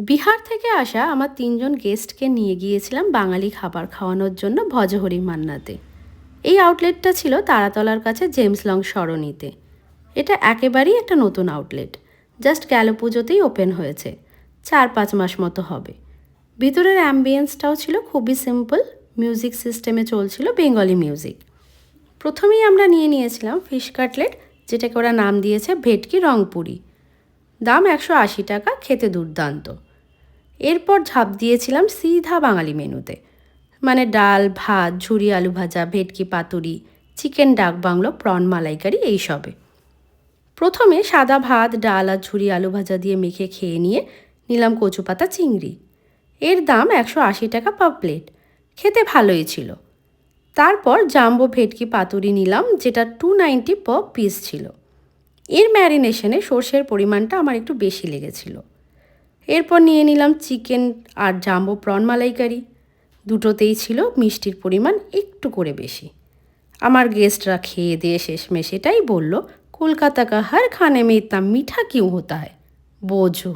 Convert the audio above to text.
বিহার থেকে আসা আমার ৩ জন গেস্টকে নিয়ে গিয়েছিলাম বাঙালি খাবার খাওয়ানোর জন্য ভজহরি মান্নাতে। এই আউটলেটটা ছিল তারাতলার কাছে জেমস লং সরণিতে। এটা একেবারেই একটা নতুন আউটলেট, জাস্ট গেল পুজোতেই ওপেন হয়েছে, ৪-৫ মাস মতো হবে। ভিতরের অ্যাম্বিয়েন্সটাও ছিল খুবই সিম্পল, মিউজিক সিস্টেমে চলছিল বেঙ্গলি মিউজিক। প্রথমেই আমরা নিয়েছিলাম ফিশ কাটলেট, যেটাকে ওরা নাম দিয়েছে ভেটকি রংপুরি। দাম ১৮০ টাকা, খেতে দুর্দান্ত। এরপর ঝাঁপ দিয়েছিলাম সিধা বাঙালি মেনুতে, মানে ডাল ভাত, ঝুরি আলু ভাজা, ভেটকি পাতুরি, চিকেন ডাক বাংলো, প্রন মালাইকারি এইসবে। প্রথমে সাদা ভাত, ডাল আর ঝুরি আলু ভাজা দিয়ে মেখে খেয়ে নিয়ে নিলাম কচু পাতা চিংড়ি। এর দাম ১৮০ টাকা পার প্লেট, খেতে ভালোই ছিল। তারপর জাম্বো ভেটকি পাতুরি নিলাম, যেটা 290 পার পিস ছিল। এর ম্যারিনেশনে সর্ষের পরিমাণটা আমার একটু বেশি লেগেছিল। এরপর নিয়ে নিলাম চিকেন আর জাম্বো প্রন মালাইকারি। দুটোতেই ছিল মিষ্টির পরিমাণ একটু করে বেশি। আমার গেস্টরা খেয়ে দিয়ে শেষমেশ এটাই বলল, কলকাতা কা হর খানে মে ইতনা মিঠা কিউ হোতা হ্যায়, বোঝো।